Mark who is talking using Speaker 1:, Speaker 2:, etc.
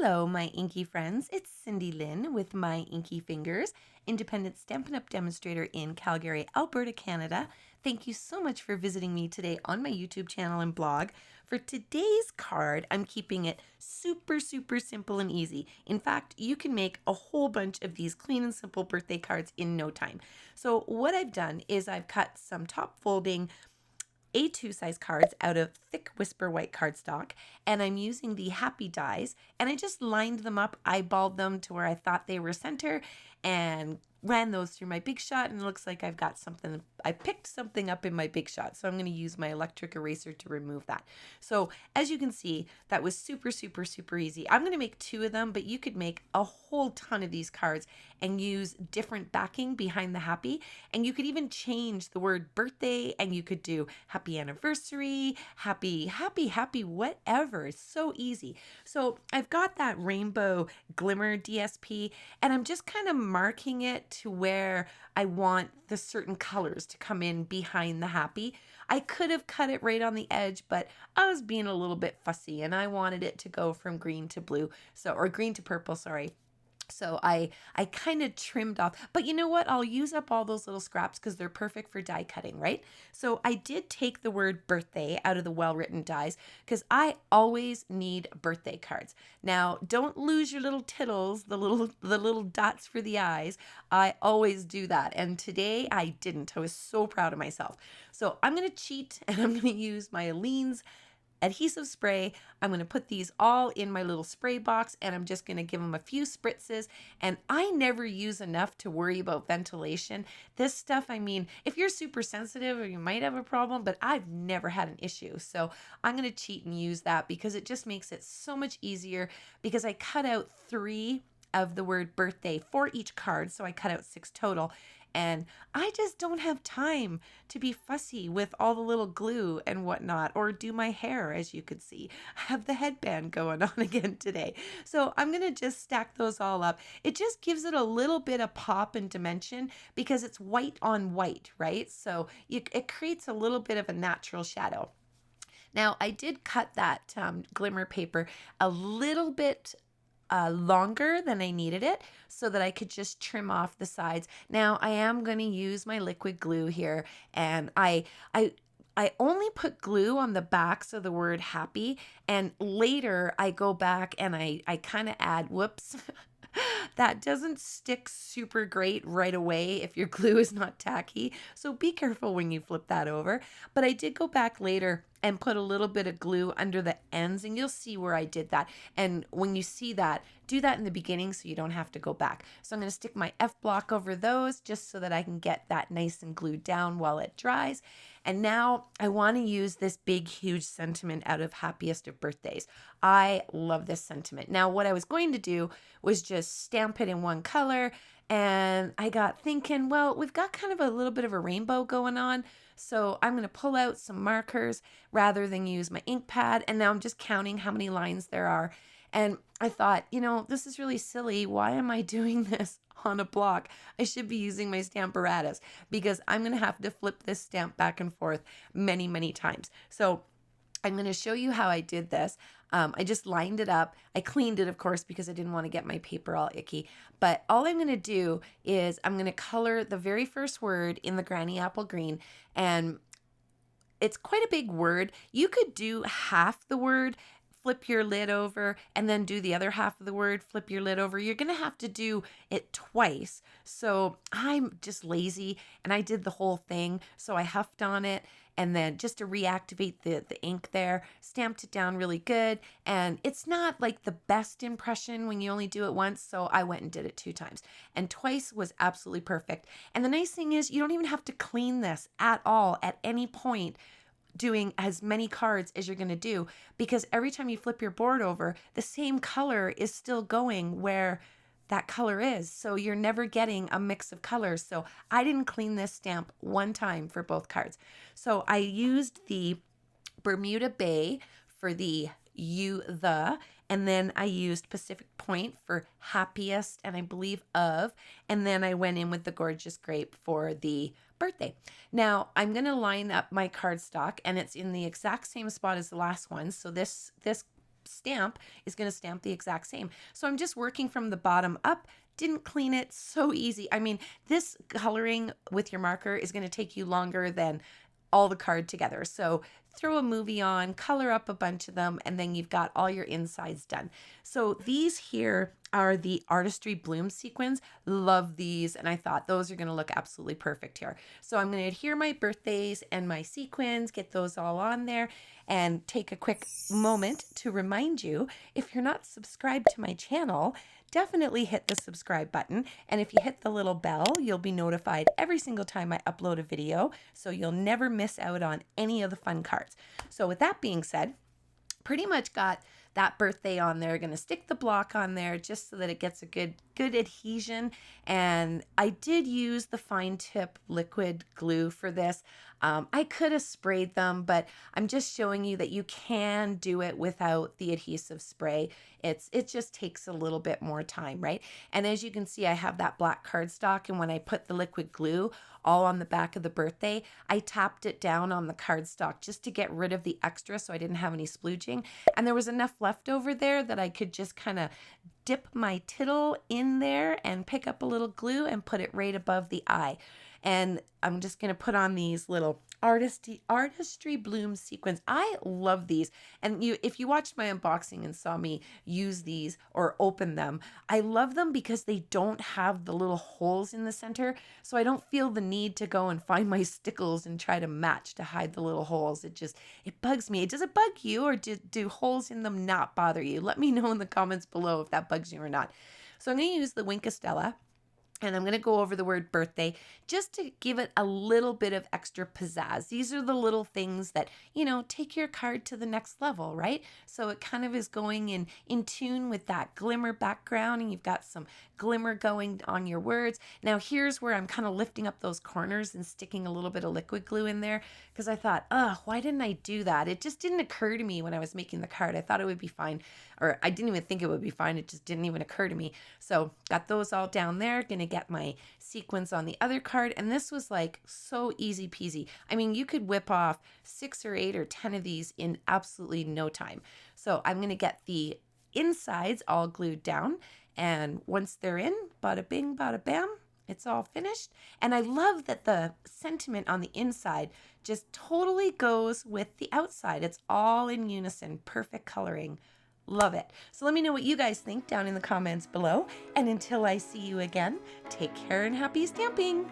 Speaker 1: Hello, my inky friends. It's Cindy Lynn with my Inky Fingers, independent Stampin' Up! Demonstrator in Calgary, Alberta, Canada. Thank you so much for visiting me today on my YouTube channel and blog. For today's card, I'm keeping it super simple and easy. In fact, you can make a whole bunch of these clean and simple birthday cards in no time. So what I've done is I've cut some top folding A2 size cards out of thick whisper white cardstock, and I'm using the Happy dies, and I just lined them up, eyeballed them to where I thought they were center, and ran those through my Big Shot, and it looks like I've got something. I picked something up in my Big Shot, so I'm going to use my electric eraser to remove that. So as you can see, that was super easy. I'm going to make 2 of them, but you could make a whole ton of these cards and use different backing behind the happy, and you could even change the word birthday, and you could do happy anniversary, happy whatever. It's so easy. So I've got that rainbow glimmer DSP, and I'm just kind of marking it to where I want the certain colors to come in behind the happy. I could have cut it right on the edge, but I was being a little bit fussy and I wanted it to go from green to blue, or green to purple, sorry. So I kind of trimmed off, but you know what? I'll use up all those little scraps because they're perfect for die cutting, right? So I did take the word birthday out of the well-written dies because I always need birthday cards. Now, don't lose your little tittles, the little dots for the eyes. I always do that. And today I didn't. I was so proud of myself. So I'm going to cheat and I'm going to use my Aleene's adhesive spray. I'm going to put these all in my little spray box, and I'm just going to give them a few spritzes. And I never use enough to worry about ventilation. This stuff, I mean, if you're super sensitive, or you might have a problem, but I've never had an issue. So I'm going to cheat and use that because it just makes it so much easier, because I cut out 3 of the word birthday for each card. So I cut out 6 total. And I just don't have time to be fussy with all the little glue and whatnot, or do my hair. As you could see, I have the headband going on again today. So I'm going to just stack those all up. It just gives it a little bit of pop and dimension because it's white on white, right? So it creates a little bit of a natural shadow. Now, I did cut that glimmer paper a little bit longer than I needed it so that I could just trim off the sides. Now I am going to use my liquid glue here, and I only put glue on the backs of the word happy, and later I go back and I kind of add, whoops, that doesn't stick super great right away if your glue is not tacky. So be careful when you flip that over. But I did go back later and put a little bit of glue under the ends, and you'll see where I did that. And when you see that, do that in the beginning so you don't have to go back. So I'm going to stick my F block over those just so that I can get that nice and glued down while it dries. And now I want to use this big, huge sentiment out of Happiest of Birthdays. I love this sentiment. Now, what I was going to do was just stamp it in one color, and I got thinking, well, we've got kind of a little bit of a rainbow going on, so I'm going to pull out some markers rather than use my ink pad, and now I'm just counting how many lines there are. And I thought, this is really silly. Why am I doing this on a block? I should be using my Stamparatus, because I'm going to have to flip this stamp back and forth many times. So I'm going to show you how I did this. I just lined it up. I cleaned it, of course, because I didn't want to get my paper all icky. But all I'm going to do is I'm going to color the very first word in the Granny Apple Green. And it's quite a big word. You could do half the word, flip your lid over, and then do the other half of the word, flip your lid over. You're going to have to do it twice. So I'm just lazy, and I did the whole thing. So I huffed on it, and then just to reactivate the ink there, stamped it down really good. And it's not like the best impression when you only do it once, so I went and did it 2 times. And twice was absolutely perfect. And the nice thing is you don't even have to clean this at all at any point doing as many cards as you're going to do, because every time you flip your board over, the same color is still going where that color is. So you're never getting a mix of colors. So I didn't clean this stamp 1 time for both cards. So I used the Bermuda Bay for the and then I used Pacific Point for happiest, and I believe of, and then I went in with the gorgeous grape for the birthday. Now I'm going to line up my cardstock, and it's in the exact same spot as the last one. So this stamp is going to stamp the exact same. So I'm just working from the bottom up. Didn't clean it. So easy. I mean, this coloring with your marker is going to take you longer than all the card together. So throw a movie on, color up a bunch of them, and then you've got all your insides done. So these here are the Artistry Bloom sequins. Love these, and I thought those are going to look absolutely perfect here. So I'm going to adhere my birthdays and my sequins, get those all on there, and take a quick moment to remind you, if you're not subscribed to my channel, definitely hit the subscribe button. And if you hit the little bell, you'll be notified every single time I upload a video, so you'll never miss out on any of the fun cards. So with that being said, pretty much got that birthday on there. Going to stick the block on there just so that it gets a good adhesion. And I did use the fine tip liquid glue for this. I could have sprayed them, but I'm just showing you that you can do it without the adhesive spray. It just takes a little bit more time, right? And as you can see, I have that black cardstock, and when I put the liquid glue all on the back of the birthday, I tapped it down on the cardstock just to get rid of the extra so I didn't have any splooging. And there was enough left over there that I could just kind of dip my tittle in there and pick up a little glue and put it right above the eye. And I'm just going to put on these little Artistry Bloom sequins. I love these. And if you watched my unboxing and saw me use these or open them, I love them because they don't have the little holes in the center. So I don't feel the need to go and find my stickles and try to match to hide the little holes. It bugs me. Does it bug you, or do holes in them not bother you? Let me know in the comments below if that bugs you or not. So I'm going to use the Wink of Stella. And I'm going to go over the word birthday just to give it a little bit of extra pizzazz. These are the little things that, take your card to the next level, right? So it kind of is going in tune with that glimmer background, and you've got some glimmer going on your words. Now here's where I'm kind of lifting up those corners and sticking a little bit of liquid glue in there, because I thought, why didn't I do that? It just didn't occur to me when I was making the card. I thought it would be fine, or I didn't even think it would be fine. It just didn't even occur to me. So got those all down there. Gonna get my sequins on the other card, and this was like so easy peasy. I mean, you could whip off 6 or 8 or 10 of these in absolutely no time. So I'm gonna get the insides all glued down, and once they're in, bada bing, bada bam, it's all finished. And I love that the sentiment on the inside just totally goes with the outside. It's all in unison, perfect coloring. Love it. So let me know what you guys think down in the comments below. And until I see you again, take care and happy stamping.